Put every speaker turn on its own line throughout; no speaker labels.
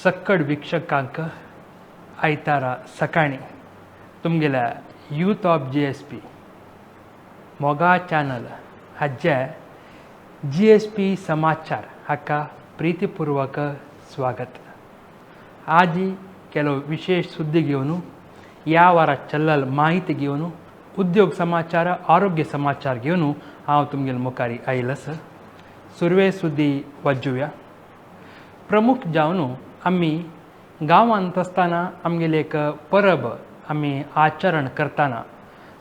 सक्कड वीक्षकांक आयतारा सकाळी तुमगेल्या यूथ ऑफ GSP मोगा चॅनल हाजे GSP समाचार हाका प्रीतीपूर्वक स्वागत. आज ಕೆಲವು विशेष सुद्दी घेवन या वारा चल्लल माहिती घेवन उद्योग समाचार आरोग्य समाचार घेवन हांव तुमगेल मुखारी आयलस. सुरवे सुद्दी वज्जुया. प्रमुख जावन आमी गांवांत आसतना आमगेले एक परब आमी आचरण करतना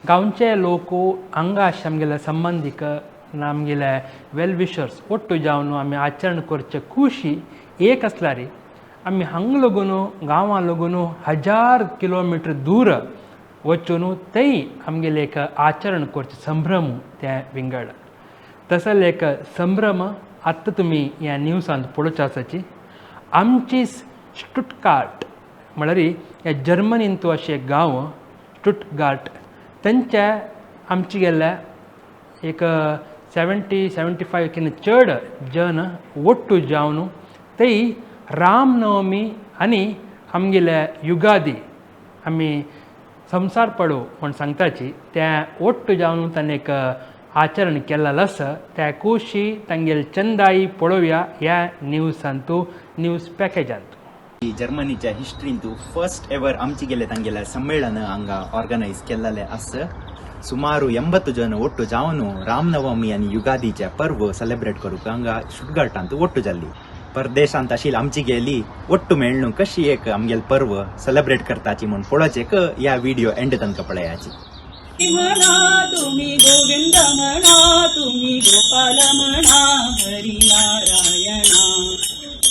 गांवचे लोक हांगाश आमगेले संबंधीक आमगेले वेल विशर्स ओट्टू जावन आमी आचरण करचे खुशी एक आसल्यार आमी हांगा लागून गांवां लागून 1000 किलोमीटर दूर वचून थंय आमगेले एक आचरण करचे संभ्रम ते विंगड. तसले एक संभ्रम आत्तां तुमी ह्या न्यूजांत पळोवचे आसाची. आमची स्टुटगार्ट म्हळ्यार ह्या जर्मनींत अशें एक गांव स्टुटगार्ट तेंचे आमचे गेल्ले एक 70-75 किंवा चड जन ओट्टू जावन थंय रामनवमी आनी आमगेले युगादी आमी संवसार पडो म्हण सांगताची त्या ओट्टू जावन ताणें एक आचरण केल्लें आसा. त्या खुशी तांगेल चंदाई पळोवया ह्या न्यूजांत न्यूज पॅकेजांत.
जर्मनीच्या हिस्ट्रींत फर्स्ट एवर आमचे गेले तांगेले संमेलन हांगा ऑर्गनायज केल्लेले आसा. सुमारू 80 जन ओट्टू जावन रामनवमी आनी युगादीचे पर्व सेलिब्रेट करूंक हांगा स्टुटगार्टांत ओट्टू जाल्ली. परदेशांत आशिल्ली आमची गेली ओट्टू मेळून कशी एक आमगेल पर्व सेलिब्रेट करताची म्हूण पळोवचेक ह्या व्हिडिओ एंड तनका पळयाची.
म्हणा तुम्ही गोविंद म्हणा तुम्ही गोपाल म्हणा हरी नारायणा.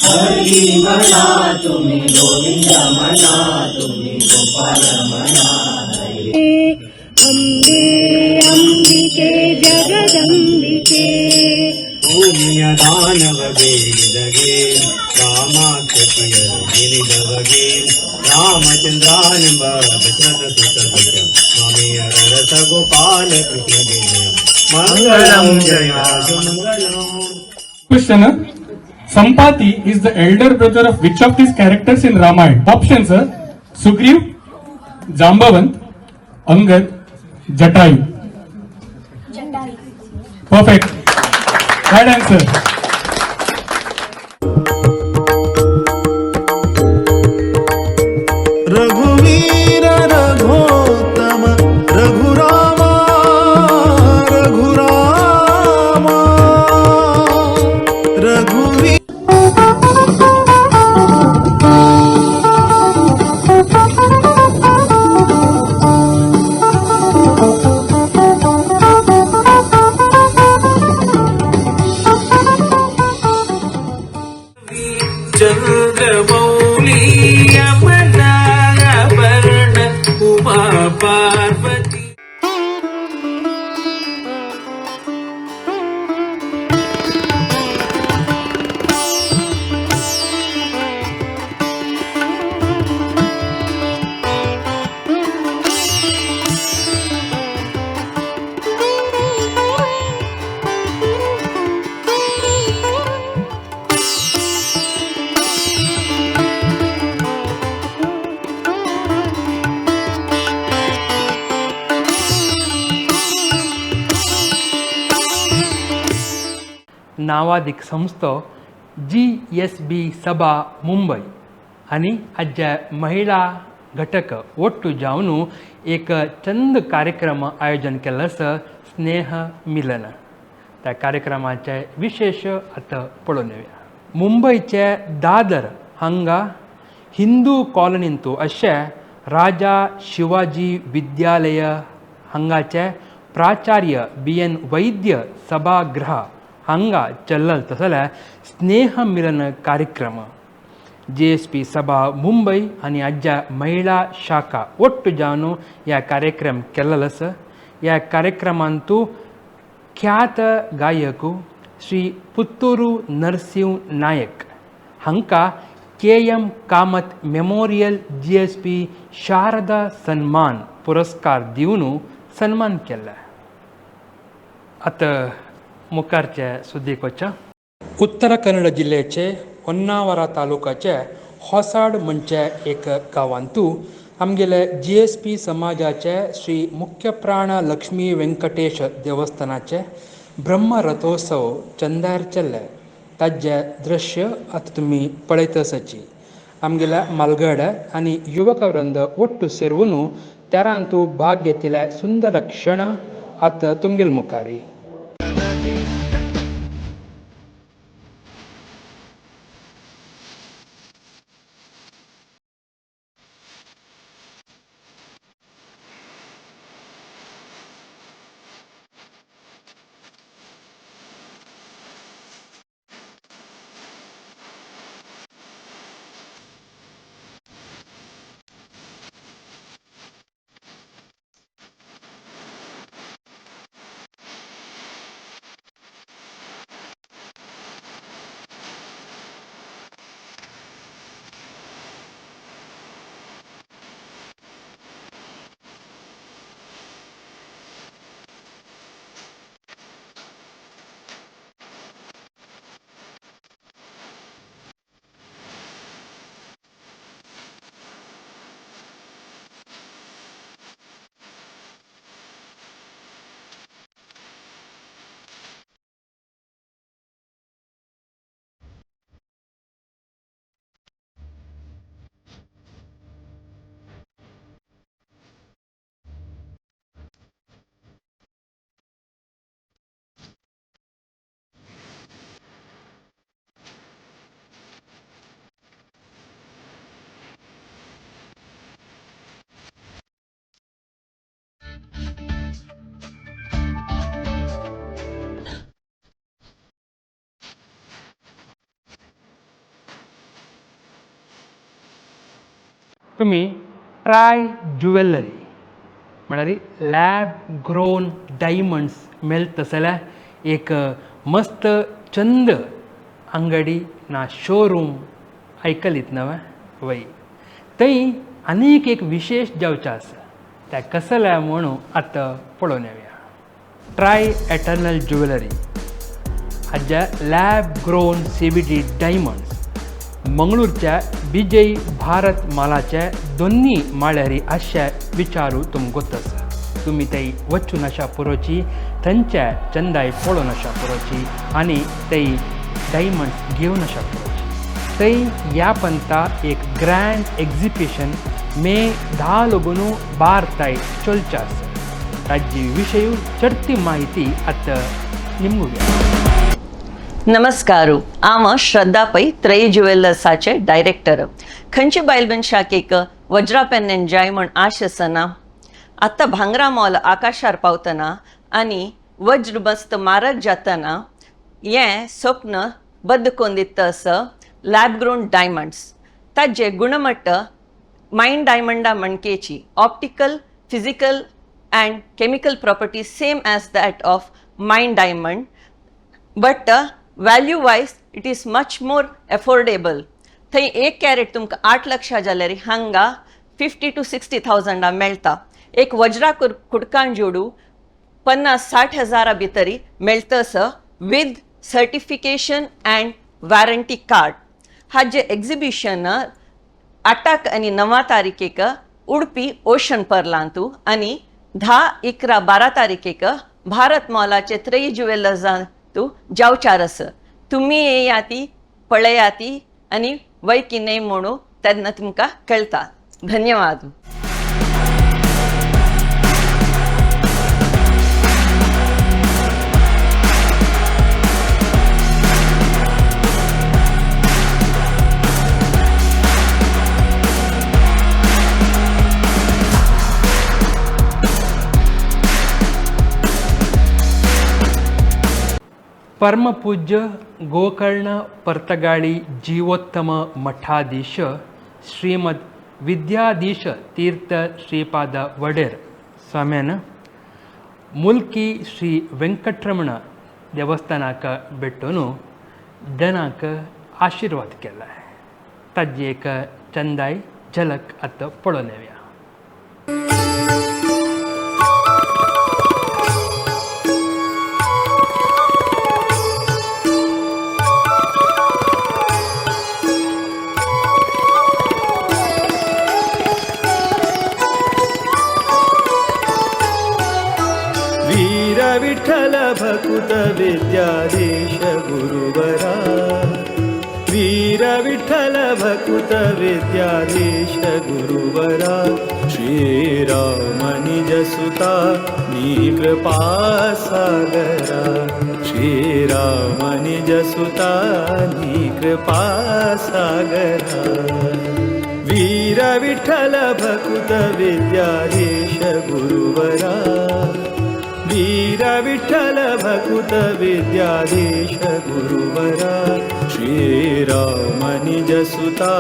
हरी म्हणा तुम्ही गोविंद म्हणा तुम्ही गोपाल म्हणा हरी.
अंबे अंबिके जगदंबिके
भूमिय दानव वेदगे रामाख्य प्रिय गिरिधवगे रामचंद्रान दशरथ सुत स्वामी रस गोपाल कृष्ण जय मंगलम जय मंगलम.
Question: Sampati is the elder brother of which of these characters in Ramayana? Options are Sugriv, Jambavant, Angad, Jatayu. Perfect. Right answer.
रघुवीर रघोत्तम रघुरामा रघुरामा रघुवीर. चंद्रमौली यमनाभरण उमा पार्वती.
नावाधिक संस्थो GSB सभा मुंबई आणि आज्या महिला घटक ओट्टू जावन एक चंद कार्यक्रम आयोजन केल्लो आसा स्नेह मिलन. त्या कार्यक्रमाचे विशेष आतां पळोवन येवया. मुंबईचे दादर हांगा हिंदू कॉलनींत अशें राजा शिवाजी विद्यालय हांगाचे प्राचार्य BN वैद्य सभागृह हांगा चल्लल तसल्या स्नेह मिलन कार्यक्रम GSP सभा मुंबई आनी आज्या महिला शाखा ओट्टू जावन ह्या कार्यक्रम केल्लो आसा. ह्या कार्यक्रमांत ख्यात गायक श्री पुत्तूरू नरसिंह नायक हांकां KM Kamat memorial GSP Sharada सन्मान पुरस्कार दिवन सन्मान केला. आतां मुखारचे सुद्दीक वचा. उत्तर कन्नड जिल्ह्याचे ಹೊನ್ನಾವರ ತಾಲೂಕಾचे होसाड म्हणचे एक गांवांतू आमगेले GSP समाजाचे श्री मुख्य प्राण लक्ष्मी व्यंकटेश देवस्थानाचे ब्रह्म रथोत्सव चंदार चल्ले ताजे दृश्य आतां तुमी पळयतसची आमगेल्या मालगड आनी युवक वृंद ಒಟ್ಟು ಸೇರುವನು त्यारांतू भाग घेतिल्ले सुंदर क्षण आतां तुमगेल मुखारी तुम्ही ट्राय ज्युवेलरी म्हळ्यार लॅब ग्रोन डायमंड्स मेळत जाल्यार एक मस्त चंद अंगडी ना शोरूम आयकलीत नवे वय थंय आनीक एक विशेष जावचें आसा त्या कसल्या म्हणून आतां पळोवन येवया ट्राय एटर्नल ज्युवेलरी हाज्या लॅब ग्रोन CVD डायमंड्स मंगळूरच्या विजय भारत मालाचे दोन्ही माळ्यारी अशे विचारू तुमकां आसा तुमी थंय वचून अशा पुरोची थंयचे चंदाय पळोवन अशा पुरोची आनी थंय डायमंड्स घेवन अशा पुरोची थंय ह्या पंता एक ग्रँड एग्जिबिशन मे 10 लगून 12 तारीख चलचें आसा ताजी विशयू चडती माहिती आतां निमगुया
नमस्कार हांव श्रद्धा पै त्रयी ज्युवेलर्साचे डायरेक्टर खंयची बायलबीन शाखेक वज्रा पेन एंड डायमंड आश आसना आतां भांगरा मोल आकाशार पावतना आनी वज्र मस्त म्हारग जातना हें स्वप्न बद्द कोन्न दिता आसा लॅब ग्रोन डायमंड्स ताजे गुणमट्ट मायंड डायमंडा मणकेची optical physical and chemical property same as that of mined diamond but value wise it is much more affordable थंय 1 कॅरेट तुमकां 8 लाख जाल्यार हांगा 50 to 60,000 मेळटा एक वज्रा कुडकान जोडू 50-60 हजारा भितरी मेळटा with certification and warranty card हाजे एक्झिबिशन 8 आनी 9 तारीखेक उडपी ओशन पर्लांतू आनी 10, 11, 12 तारीखेक भारत मॉलाचे त्रयी ज्युवेलर्सांत जावचार आसा तुमी येयाती पळयाती आनी वयकी न्हय म्हणू तेन्ना तुमकां कळटा धन्यवाद
परमपूज्य गोकर्ण पर्तगाळी जीवोत्तम मठाधीश श्रीमद विद्याधीश तीर्थ श्रीपाद वडेर स्वाम्यान मुल्की श्री वेंकटरमण देवस्थानाक भेटून जनाक आशिर्वाद केला ताजी एक चंदाय झलक आतां पळोवन येवया
विठ्ठल भकुत विद्याधीश गुरुवरा वीर विठ्ठल भकुत विद्याधीश गुरुवरा श्रीराम निज सुता कृपा सागरा श्रीराम निज सुता कृपा सागरा वीर विठ्ठल भकुत विद्याधीश गुरुवरा वीर विठ्ठल भकुत विद्याधीश गुरुवरा श्रीराम निज सुता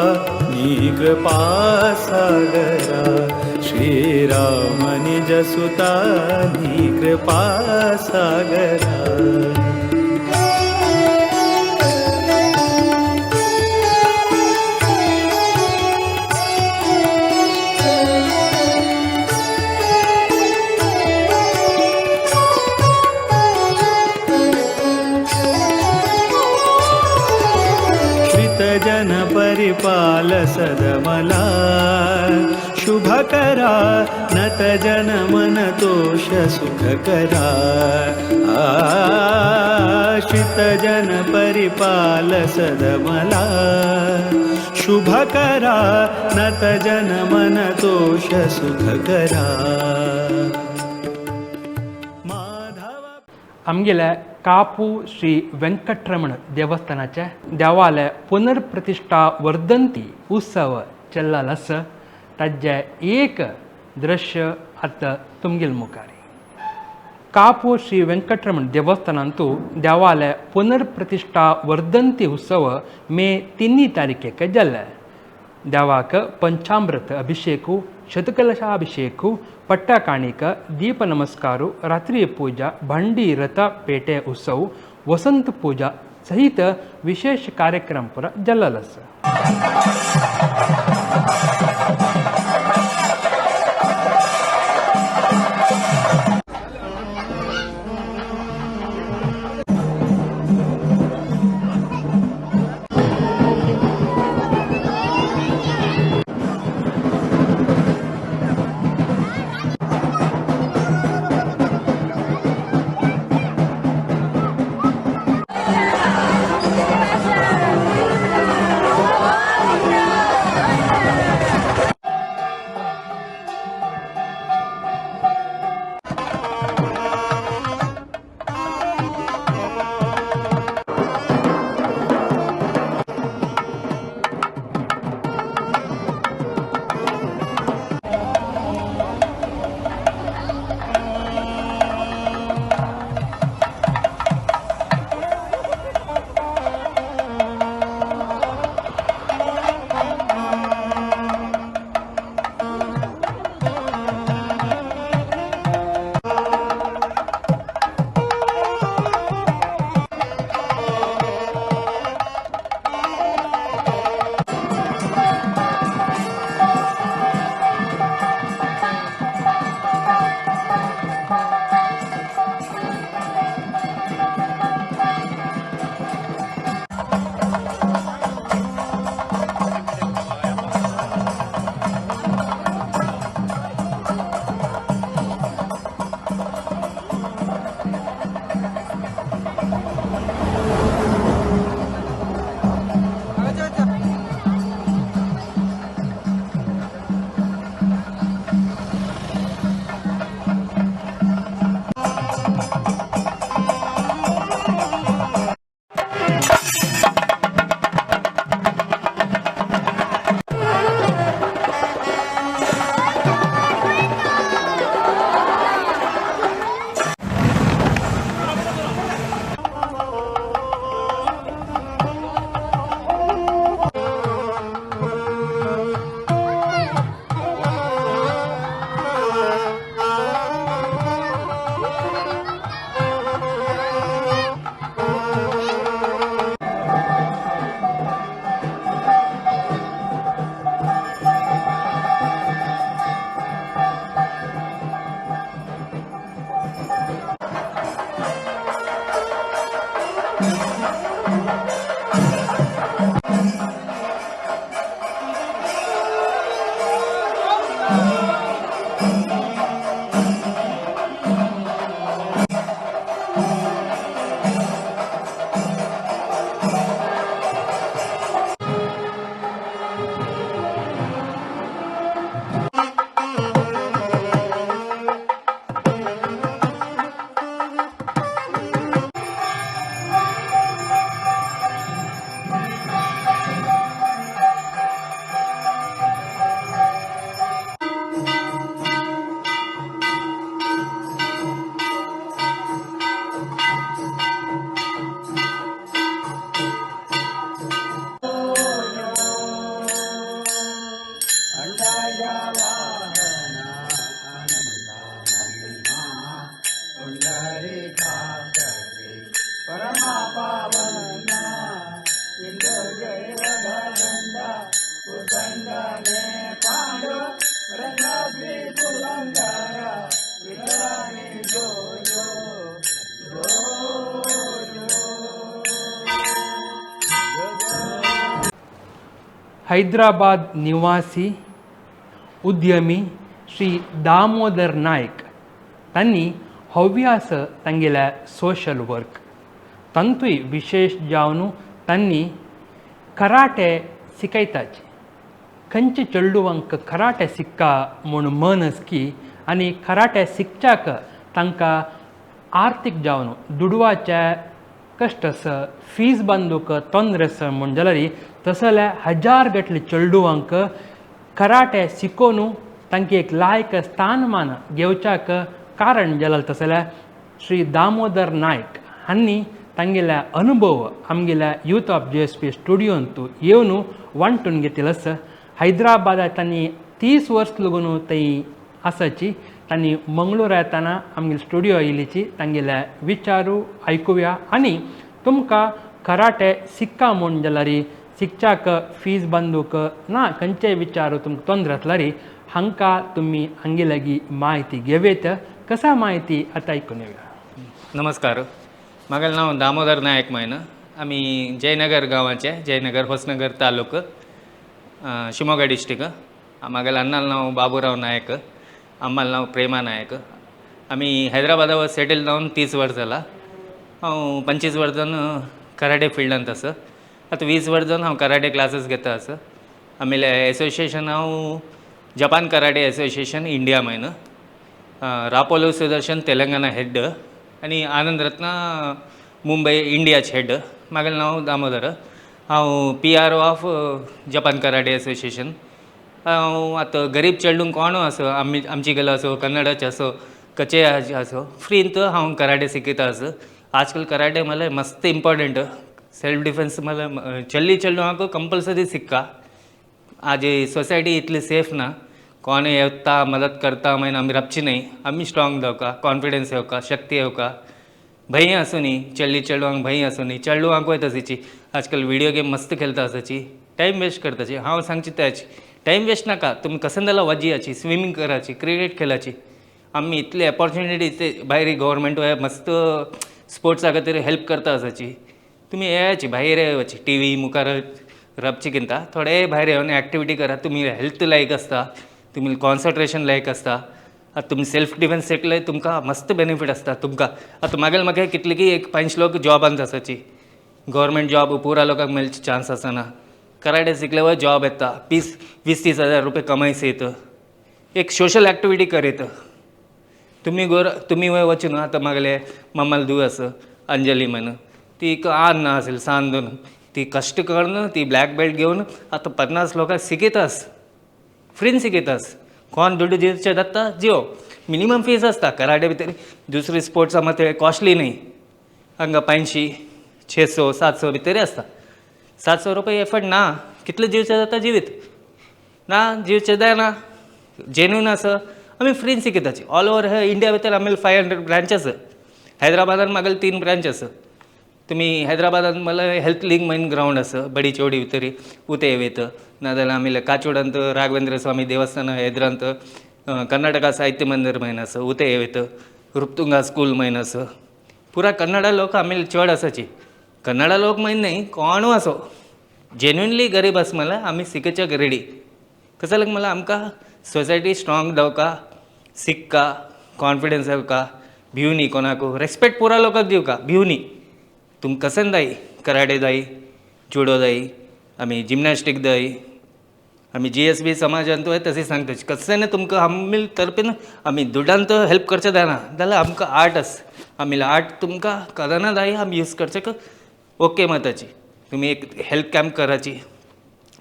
कृपा सागरा श्रीराम निज सुता कृपा सागरा जन परिपाल सदमला शुभ करा नत जन मन तोष सुख करा आश्रित जन परिपाल सदमला शुभ करा नत जन मन तोष सुख करा
आमगेल्या कापू श्री वेंकटरमण देवस्थानाचे देवालय पुनर्प्रतिष्ठा वर्धंती उत्सव चल्लालो आसा ताजे एक दृश्य आतां तुमगेल मुखार कापू श्री वेंकटरमण देवस्थानांतू देवालय पुनर्प्रतिष्ठा वर्धंती उत्सव मे 3 तारीखेक जाल्ले देवाक पंचामृत अभिषेकु शतकलशाभिषेकु पट्ट काणिक दीप नमस्कारू रात्रि पूजा भंडी रथ पेटे उत्सव वसंत पूजा सहित विशेष कार्यक्रम पुरा जाल्लो आसा हैदराबाद निवासी उद्यमी श्री दामोदर नायक तांणी हव्यास तांगेल्या सोशल वर्क तांतूय विशेष जावन तांणी कराटे शिकयताचे खंयचे चेडूवांक कराटे शिक्का म्हूण मन आसकी आनी कराटे शिकच्याक तांकां आर्थीक जावन दुडवाचे कश्ट आसा फीज बांदूक तोंदर आसा म्हूण जाल्यार तसो जाल्यार हजार गटले चेडूवांक कराटे शिकोवन तांकां एक लायक स्थानमान घेवच्याक कारण जाल्यार तसो जाल्यार श्री दामोदर नायक हांणी तांगेल्या अनुभव आमगेल्या यूथ ऑफ JSP स्टुडियोंत येवन वांटून घेतिल्लो आसा हैदराबादात तांणी 30 वर्स लागून थंय आसाची तांणी मंगळूर येताना आमगे स्टुडियो येयलीची तांगेल्या विचारू आयकुया आनी तुमकां कराटे शिक्का म्हूण जाल्यार शिकच्याक फीज बांदूक ना खंयचेय विचार तुमकां तोंदर आसल्यार हांकां तुमी हांगे लागीं म्हायती घेवेत कसा म्हायती आतां आयकून येवया.
नमस्कार, म्हागेलें नांव दामोदर नायक मायना. आमी जयनगर गांवाचे, जयनगर होसनगर तालुक, शिमोगा डिस्ट्रिक्ट. म्हागेलें अन्नालें नांव बाबूराव नायक, अम्मालें नांव प्रेमा नायक. आमी हैदराबादा सेटल जावन 30 वर्स जाला. हांव 25 वर्सान कराटे फिल्डांत आसा. आतां 20 वर्सान हांव कराटे क्लासीस घेता आसा. आमले एसोसिएशन हांव जपान कराटे एसोसिएशन इंडिया मायना. रापोलो सुदर्शन तेलंगाना हेड आनी आनंद रत्ना मुंबय इंडियाचे हेड. म्हागेलें नांव दामोदर. हांव PRO of Japan karate association. हांव आतां गरीब चेडूंक कोणू आसो आमची गेलो आसो कन्नडाचे आसो कचे आसो फ्रींत हांव कराटे शिकयता आसा. आजकाल कराटे म्हळ्यार मस्त इम्पॉर्टंट. सेल्फ डिफेन्स म्हळ्यार चेडूंक कंपल्सरी शिक्का. आज सोसायटी इतली सेफ ना. कोण येता मदत करता मागीर आमी रपची न्हय. आमी स्ट्रॉंग जावका, कॉन्फिडन्स येवका, शक्ती येवका. भंय आसूं न्ही, चेडवांक भंय आसूं न्ही. चेडवांक वयता तशीची आजकाल व्हिडिओ गेम मस्त खेळटा आसाची, टायम वेस्ट करताची. हांव सांगची त्याची टायम वेस्ट नाका. तुमी कसंदला वचयाची, स्विमींग कराची, क्रिकेट खेळाची. आमी इतले ऑपॉर्च्युनिटी ते भायर गव्हर्मेंट मस्त स्पोर्ट्सा खातीर हेल्प करता आसाची. तुमी येयाची, भायर येवची. TV मुखार रपची किंता थोडे भायर येवन एक्टिविटी करा. तुमी हेल्थ लायक आसता, तुमी कॉन्सन्ट्रेशन लायक आसता. आतां तुमी सेल्फ डिफेन्स शिकले तुमकां मस्त बेनिफीट आसता. तुमकां आतां म्हाका कितले की एक 5 लोक जॉबांत आसाची. गव्हर्मेंट जॉब पुरा लोकांक मेळची चान्स आसना. कराटे शिकले वर जॉब येता. 20-30 हजार रुपये कमायस येत. एक सोशल एक्टिविटी करयत. तुमी वचून आतां म्हागेले मम्माल धूव आसा अंजली म्हणून ती आन ना असेल सांदून ती कश्ट करून ती ब्लॅक बेल्ट घेवन आतां 50 लोकांक शिकयतास. फ्रीन शिकयतास. कोण दुड्ड दिवचे जाता जियो. मिनिमम फीस आसता कराटे भितर. दुसरी स्पोर्ट्सा मात कॉस्टली न्ही. हांगा 500, 600, 700 भितर आसता. 700 रुपये एफर्ट ना. कितले जिवचे जाता जिवीत ना. जिवचे जायना. जेन्यून आसा आमी फ्रीन शिकयताची. ऑल ओवर इंडिया भितर आमगेले 500 ब्रांच आसा. हैदराबादान म्हागेले 3 ब्रांच आसा. तुमी हैदराबादान म्हळ्यार हेल्थ लिंक म्हणून ग्रावंड आसा बडी चौडी भितर उते वयत. नाजाल्यार आमले काचोडांत राघवेंद्र स्वामी देवस्थान हैदरांत कर्नाटका साहित्य मंदिर म्हणून आसा उते वयत. रुप्तुंगा स्कूल म्हणून आसा. पुरा कन्नडा लोक आमले चड आसाची. कन्नडा लोक म्हणून न्हय कोणू आसो जेन्युनली गरीब आसा म्हळ्यार आमी शिकच्याक रेडी. कसं जालें म्हळ्यार आमकां सोसायटी स्ट्रॉंग जावका, शिकका, कॉन्फिडन्स येवका, भिवनी कोणाकू रेस्पेक्ट पुरा लोकांक दिवका भिवनी. तुमकां कसन जाय कराटे जाय, जुडो जाय, आमी जिमनास्टीक जाय. आमी JSB समाजांत तशें सांगताची. कसं तुमकां आमी तर्फेन आमी दुड्डांत हेल्प करचें जायना जाल्यार आमकां आर्ट आसा. आमी आर्ट तुमकां कदना जाय आमी यूज करचें ओके मताची. तुमी एक हेल्थ कॅम्प कराची.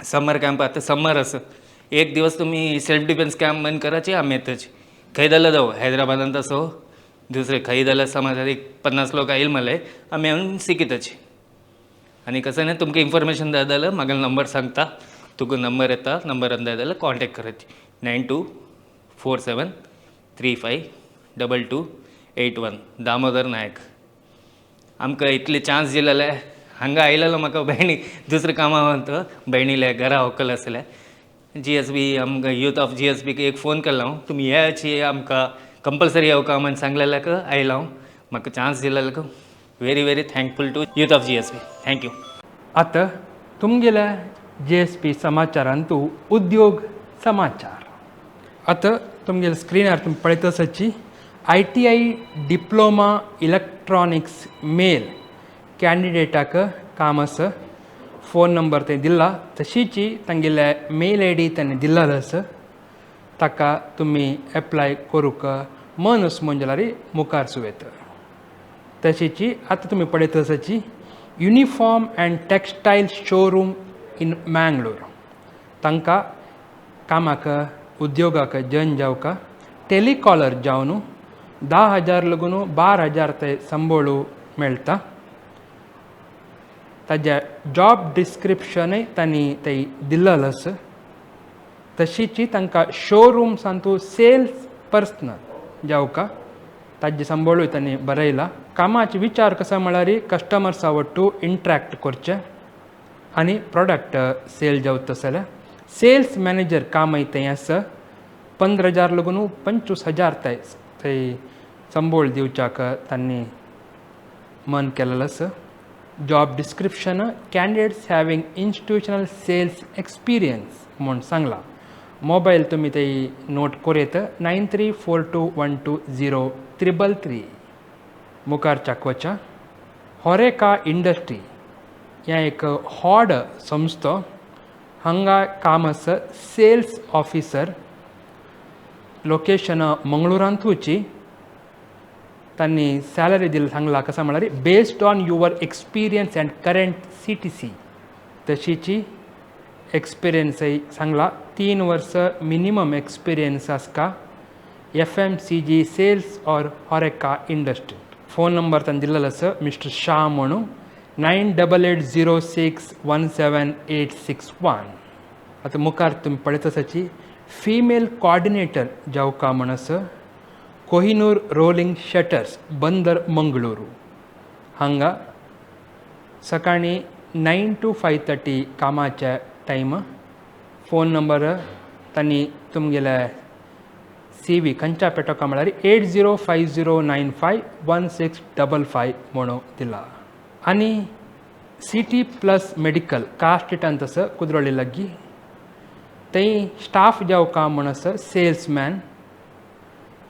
समर कॅम्प आतां समर आसा. एक दिवस तुमी सेल्फ डिफेन्स कॅम्प म्हणून कराची आमी येताची. खंय जाल्यार जावं हैदराबादांत आसो दुसरे खंय जाल्यार समाजांत एक 50 लोक येयले म्हळ्यार आमी येवन शिकयताची. आनी कसं तुमकां इन्फॉर्मेशन जाय जाल्यार म्हागेलो नंबर सांगता. तुका नंबर येता नंबर अंदा जाल्यार कॉन्टॅक्ट करात 9247352281 दामोदर नायक. आमकां इतले चान्स दिलेले हांगा आयलेलो म्हाका भयणी दुसरें कामां वता भयणीले घरा व्हंकल आसले GSB आमकां यूथ ऑफ GSBक एक फोन केलो हांव तुमी येयाची आमकां कंपल्सरी येवका म्हण सांगलेल्याक आयलो हांव. म्हाका चान्स दिलेल्याक very very thankful to youth of GSB. Thank you.
आतां तुमगेल्या GSP समाचारांतू उद्योग समाचार. आतां तुमगेल्या स्क्रिनार तुमी पळयत आसाची ITI डिप्लोमा इलेक्ट्रॉनिक्स मेल कॅन्डिडेटाक काम आसा. फोन नंबर थंय दिला तशीची तांगेले मेल ID ताणें दिल्लो आसा. ताका तुमी एप्लाय करूंक मनूस मंजलारी मुखार सुवेत. तशीची आतां तुमी पळयत आसाची uniform and textile showroom in Mangalore. तांकां कामाक उद्योगाक जॉइन जावका टॅलिकॉलर जावन 10,000 लागून 12,000 थंय संबळू मेळटा. ताजें जॉब डिस्क्रिप्शनय तांणी थंय दिल्लें आसा. तशीची तांकां शोरूम्सांतू सेल्स पर्सनल जावका ताजें संबळूय तांणी बरयला. कामाचे विचार कसो म्हळ्यार कस्टमर्सा वट्टू इंट्रॅक्ट करचें आनी प्रॉडक्ट सेल जावता जाल्यार सेल्स मॅनेजर कामय थंय आसा. 15,000 लागून 25,000 थंय संबळ दिवच्याक तांणी मन केलेलो आसा. Job description candidates having institutional sales experience म्हूण सांगला. मोबायल तुमी थंय नोट करेत 9342120333. मुखार चाकवच्या होरेका इंडस्ट्री ह्या एक हॉड संस्था हांगा काम आसा सेल्स ऑफिसर. लोकेशन मंगळुरांतूची. तांणी सॅलरी दिली सांगला कसं म्हळ्यार based on your experience and current CTC. तशीची एक्सपिरियन्सय सांगला 3 वर्स मिनिमम एक्सपिरियन्स आसका FMCG sales or HoReCa industry. Phone number तांणी दिल्लो आसा मिस्टर शाह म्हणून 9880617861. आतां मुखार तुमी पळयत आसाची फिमेल कोऑर्डिनेटर जावका म्हण आसा कोहिनूर रोलिंग शटर्स बंदर मंगळूरू. हांगा सकाळीं 9 to 5:30 कामाचे टायम. फोन नंबर तांणी तुमगेले CV खंयच्या पेटोवका म्हळ्यार 8050951655 म्हणून दिला. आनी CT+ मेडिकल कास्ट रिटर्न आसा कुद्रोळी लागीं. थंय स्टाफ जावका म्हण आसा सेल्समॅन.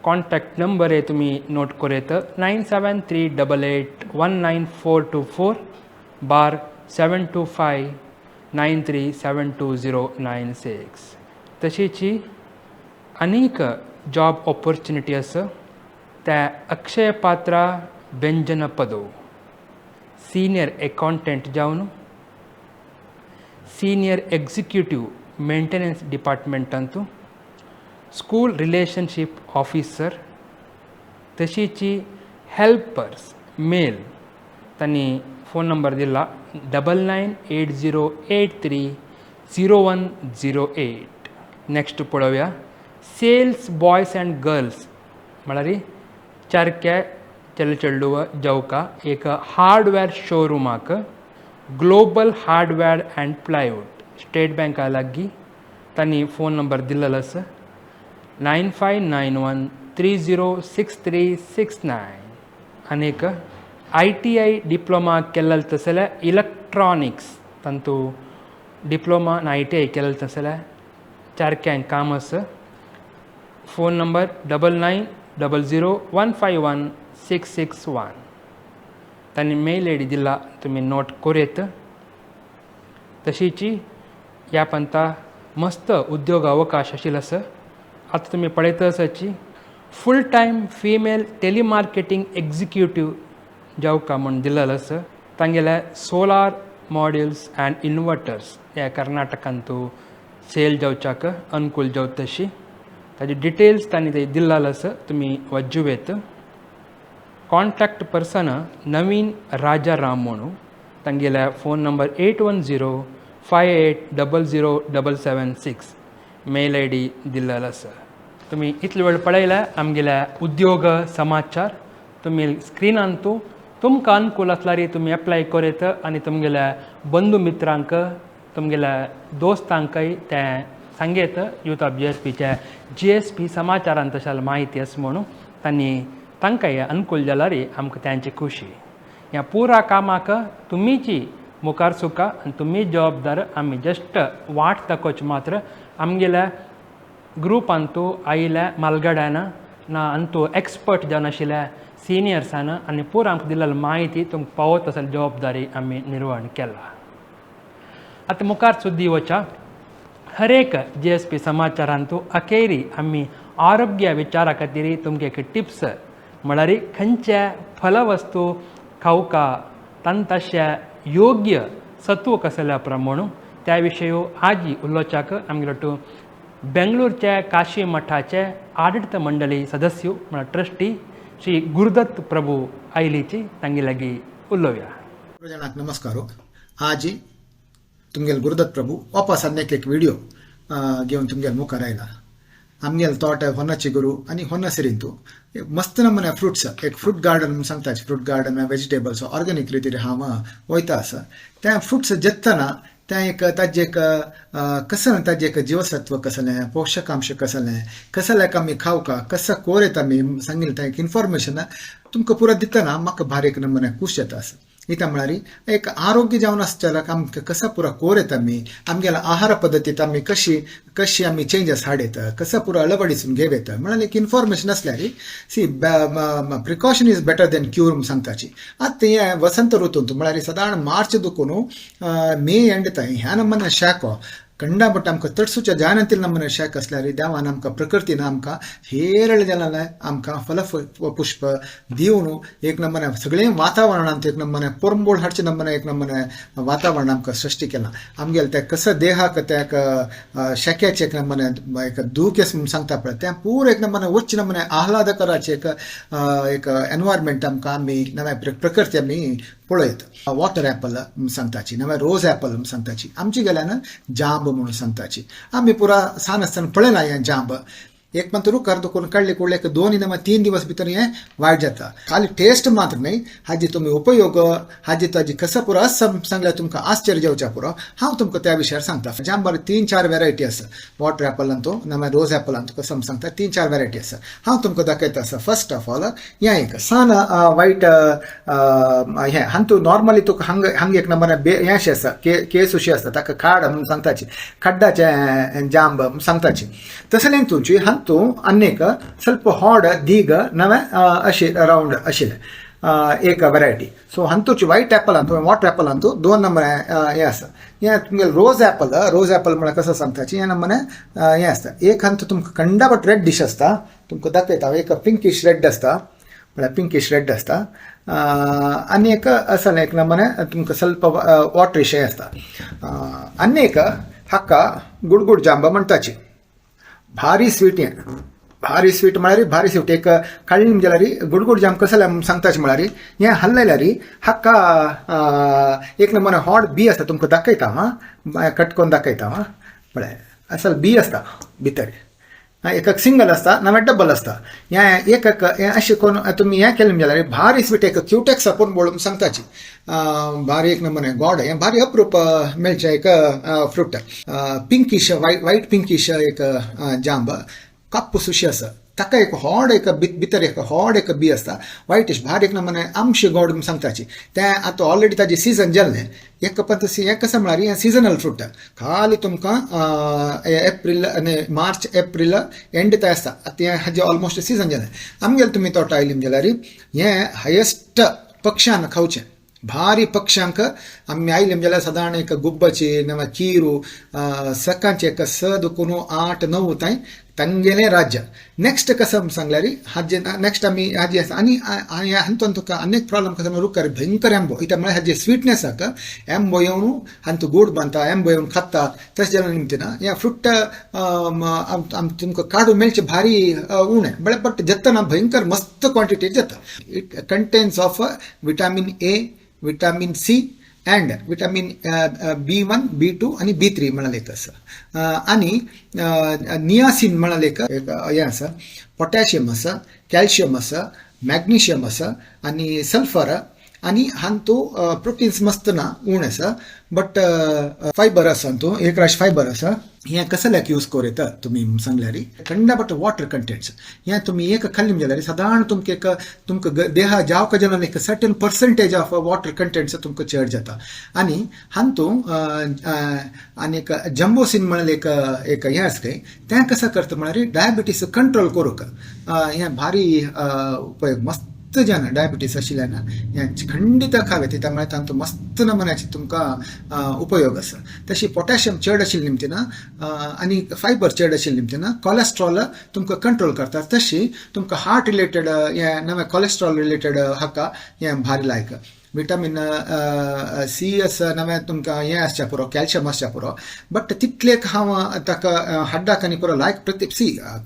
कॉन्टॅक्ट नंबर तुमी नोट करेत 9738881944/72593720096. तशीची आनीक जॉब ऑपॉर्च्युनिटी आसा त्या अक्षय पात्रा व्यंजन पदो सिनियर अकाउंटंट जावन सिनियर एग्जिक्युटिव्ह मेंटेनन्स डिपार्टमेंटांतू स्कूल रिलेशनशीप ऑफिसर. तशीची हेल्पर्स मेल तांणी फोन नंबर दिला 9980830108. नेक्स्ट पळोवया सेल्स बॉयज अँड गर्ल्स म्हळ्यार चारके चेडू जावका एक हार्डवेअर शोरूमाक global hardware and plywood state बँका लागीं तांणी फोन नंबर दिल्लो आसा 9591306369. आनीक ITI डिप्लोमा केलेलो जाल्यार इलेक्ट्रॉनिक्स तांतू डिप्लोमा आनी ITI केलेलो जाल्यार चारक्यांक काम आसा. Phone number 9900151661. तांणी मेल ID दिला तुमी नोट करेत. तशीची ह्या पंता मस्त उद्योग अवकाश आशिल्लो आसा. आतां तुमी पळयत आसाची फूल टायम फिमेल टेलिमार्केटींग एग्जिक्युटीव जावका म्हूण दिल्लो आसा. तांगेले सोलार मॉड्युल्स अँड इन्वर्टर्स ह्या कर्नाटकांतू सेल जावच्याक अनुकूल जावता तशी. ताजे डिटेल्स तांणी थंय दिल्लो आसा तुमी वजुवेत. कॉन्टॅक्ट पर्सन नवीन राजाराम म्हणून तांगेल्या phone number 58007776 mail I D दिल्लेलो आसा. तुमी इतले वेळ पळयल्या आमगेल्या उद्योग समाचार. तुमी स्क्रिनान तुमकां अनुकूल आसल्यार तुमी एप्लाय करीत आनी तुमगेल्या बंधू मित्रांक तुमगेल्या दोस्तांकय ते सांगेत यूथ ऑफ GSPच्या GSP समाचारांत तशाल माहिती आसा म्हणून तांकांय अनुकूल जाल्यार आमकां त्यांची खुशी. ह्या पुरा कामाक तुमीची मुखार सुका आनी तुमी जबाबदार. आमी जस्ट वाट दाखोवची मात्र आमगेल्या ग्रुपांतू आयिल्ल्या मालगाड्यान ना अंतू एक्सपर्ट जावन आशिल्ल्या सिनियर्सान आनी पुरा आमकां दिल्ली माहिती तुमकां पावत आसली जबाबदारी आमी निर्वहण केला. आतां मुखार सुद्दी वचा. हर एक GSP समाचारांतू अखेरी आमी आरोग्य विचारा खातीर तुमकां एक टिप्स म्हळ्यार खंयचे फलवस्तू खावका तांत तशे योग्य सत्व कसल्या प्रमाण त्या विशयी आज उलोवच्याक आमगेलो बेंगळूरचे काशी मठाचे आडळित मंडळी सदस्य म्हळ्यार ट्रस्टी श्री गुरुदत्त प्रभू आयलीची तांगे लागीं उलोवया.
जाणाक नमस्कार. आज तुमगेल गुरुदत्त प्रभू वापस आनीक एक व्हिडिओ घेवन तुमगेल मुखार आयला. आमगेल तोट होन्नाची गुरू आनी होन्ना सिरींतू मस्त नमुने फ्रुट्स एक फ्रूट गार्डन म्हणून सांगता. फ्रूट गार्डन वेजिटेबल्स ऑर्गेनिक रितीन हांव वयता आसा. त्या फ्रुट्स जेत्तना त्या एक ताजे एक कसं ताजे एक जीवसत्व कसलें पोषकांश कसलें आमी खावका कसं कोरेत आमी सांगिल्लें तें एक इन्फॉर्मेशन तुमकां पुरो दितना म्हाका भारी एक नमुने खूश येता आसा. इता म्हळ्यार एक आरोग्य जावन आसच्याला आमकां कसा पुरो कोरेत आमी आमगेल्या आहार पद्दतींत आमी कशी आमी चेंजीस हाडयत कसा पुरो अळवडिसून घेवेत म्हळ्यार एक इन्फॉर्मेशन आसल्यार सी precaution is better than cure म्हूण सांगताची. आतां हे वसंत ऋतूंत म्हळ्यार सादारण मार्च दुखून मे एंड ताईं ह्या नमुने शेको कंडा बट आमकां तडसूच्या जायनातील नमुने शेक आसल्यार देवान आमकां प्रकृतीन आमकां हेरळ जाल्यार आमकां फल पुष्प दिवन एक नमुने सगळें वातावरणांत एक नमुने परंबोळ हाडचे नमुने एक नमुने वातावरण आमकां सृश्टी केलां. आमगेलें तें कसं देहाक त्या शेक्याचें एक नमुने एक दुखेस म्हूण सांगता पळय तें पुरो एक नमुने उच्च नमुने आह्लादकराचें एक एनवायरमेंट आमकां आमी नव्या प्रकृती आमी पळयत. वॉटर एपल सांगताची नव्या रोज एपल सांगताची आमची गेल्यान जांब म्हणून सांगताची. आमी पुरा सान आसतना पळयलां हें जांब एक मंत रुकार दुखून काडले कुडले एक 2-3 दिवस भितर हें वायट जाता. खाली टेस्ट मात्र न्ही हाजी तुमी उपयोग हाजी ताजी कसं पुरो आसा सांगल्यार तुमकां आश्चर्य जेवच्या पुरो हांव तुमकां त्या विशयार सांगता. जांबार 3-4 वेरायटी आसा. वॉटर एपलांतू नव्या रोज एपलांतू कसं सांगता 3-4 वेरायटी आसा. हांव तुमकां दाखयता आसा. फर्स्ट ऑफ ऑल हें एक सान वायट हें हांतू नॉर्मली तुका हांग एक नंबर हें अशें आसा केस अशी आसता ताका खाड म्हूण सांगताची खड्डाचें जांब सांगताची. तसलें तुमची तू अनेक ಸ್ವಲ್ಪ हार्ड दीग नवे अशी राउंड आशिल्ले एक variety. So हंतूची white Apple Antu water Apple Antu 2 number हे आसा. हे तुमगे रोज एपल म्हळ्यार कसं सांगताची हे नंबरने हे आसता. एक हंतू तुमकां कंडाबट रेड डिश आसता तुमकां दाखयता. एक पिंकिश रेड आसता म्हळ्यार पिंकिश रेड आसता आनी एक असल एक नंबरने तुमकां ಸ್ವಲ್ಪ वॉटरिश हे आसता. आनी एक हाका गुडगुड जांब म्हणटाची. भारी स्वीट हें भारी स्वीट म्हळ्यार भारी स्वीट एक काडली जाल्यार गुडगुड जाम कसले सांगताचे म्हळ्यार हें हल्लयल्यार हाका एक नंबर हॉट बी आसता तुमकां दाखयता हां कट करून दाखयता हां म्हळ्यार असल बी आसता भितर. एक सिंगल आसता नवे डबल आसता. हें एक अशें करून तुमी हें केलें जाल्यार भारी स्वीट एक क्यूटेक्स आपूण बोळून सांगताची. भारी एक नंबर गॉड हें भारी अप्रूप मेळचें एक फ्रूट. पिंकीश व्हाईट पिंकीश एक जांब काप्पू सुशी आसा ताका एक हॉड एक भितर एक हॉड एक बी आसता व्हाईटिश भारी एक नंबर आमश गॉड म्हूण सांगताची. तें आतां ऑलरेडी ताजें सिजन जाल्लें एक पण हें कशें म्हळ्यार हें सिजनल फ्रूट खाली तुमकां एप्रील आनी मार्च एप्रील एंड ते आसता. तें हाजें ऑलमोस्ट सिजन जालें. आमगेले तुमी तोट आयलीं जाल्यार हें हायेस्ट पक्ष्यान खावचें. भारी पक्ष्यांक आमी आयलें जाल्यार सादारण एक गुब्बाची नवा चिरू सकाळचे एक 7-8-9 ताईं तांगेलें राज्य. नेक्स्ट कसं सांगल्यार हाजे नेक्स्ट आमी हाजी आसा आनी हातूंत तुका अनेक प्रॉब्लम कसं रुकार भयंकर एम्बो इता म्हळ्यार हाजे स्वीटनेसाक एम्बो येवन हातूंत गोड बांदता एम्बो येवन खाता तशें जालें निमताना ह्या फ्रूट तुमकां काडून मेळचें भारी उणें बट जेतना भयंकर मस्त क्वॉन्टिटी जाता. It contains of vitamin A, vitamin C and vitamin B1 B2 आणि B3 म्हणाले असं आणि नियासिन म्हणाले हें आसा पोटॅशियम आसा कॅल्शियम आसा मॅग्नेशियम आसा आणि सल्फर आणि हांतू प्रोटीन्स मस्त ना उण आसा बट फायबर आसा हांतू एक राश फायबर आसा हें कसल्याक यूज करूं येता तुमी सांगल्यार थंड बट वॉटर कंटेंट्स हें तुमी एक खाल्ली जाल्यार सादारण तुमकां देहा जावका जेन्ना एक certain percentage of water contents तुमकां चड जाता आणि हांतू आनी एक जंबोसिन म्हणून एक हें आसा तें कसा करता म्हळ्यार डायबिटीस कंट्रोल करूंक हें भारी उपयोग मस्त जन डायबिटीस आशिल्ल्यान हें खंडीत खावें ती त्यामुळे तांचो मस्त नमुन्याचे तुमकां उपयोग आसा तशी पोटॅशियम चड आशिल्ली निमतीना आनी फायबर चड आशिल्ली निमतीना कोलेस्ट्रॉल तुमकां कंट्रोल करता तशी तुमकां हार्ट रिलेटेड हें नवें कोलेस्ट्रॉल रिलेटेड हाका हें भारी लायक विटामीन C आसा नवें तुमकां हें आसच्या पुरो कॅल्शियम आसच्या पुरो बट तितलेक हांव ताका हाड्डाक आनी पुरो लायक प्रत्येक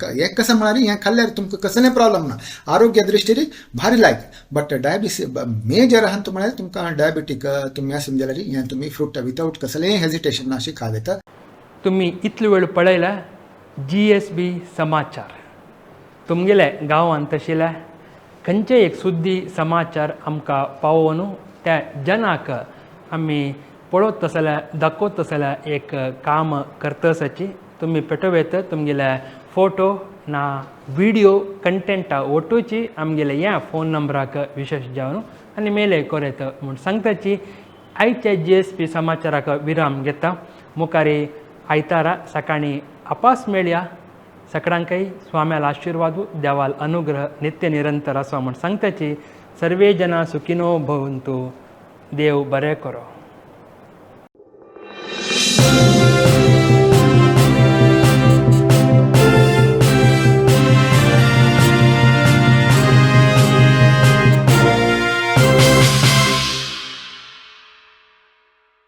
हें कशें म्हळ्यार हें खाल्ल्यार तुमकां कसलें प्रॉब्लम ना आरोग्या दृश्टीन भारी लायक बट डायबिटीस मेजर आहा म्हळ्यार तुमकां डायबिटीक तुमी आसा जाल्यार हें तुमी फ्रूट विथआउट कसलेंय हेजिटेशन ना अशें खाव येता
तुम्ही इतलो वेळ पळयला GSB समाचार तुमगेले गांवांत तशिल्या खंयचे एक सुद्दी समाचार आमकां पावोवन त्या जनाक आमी पळोवत जाल्यार दाखोवत जाल्यार एक काम करतसाची तुमी पेटोवेत तुमगेले फोटो ना व्हिडिओ कंटेंटा ओटूची आमगेले ह्या फोन नंबराक विशेष जावन आनी मेले कोरेत म्हूण सांगताची आयच्या GSP समाचाराक विराम घेता मुखारी आयतारा सकाळी आपास मेळया सगळ्यांकय स्वाम्याल आशिर्वादू देवाल अनुग्रह नित्य निरंतर आसो म्हूण सांगताची सर्वे जना सुखिनो भवंतु देव बरें करो.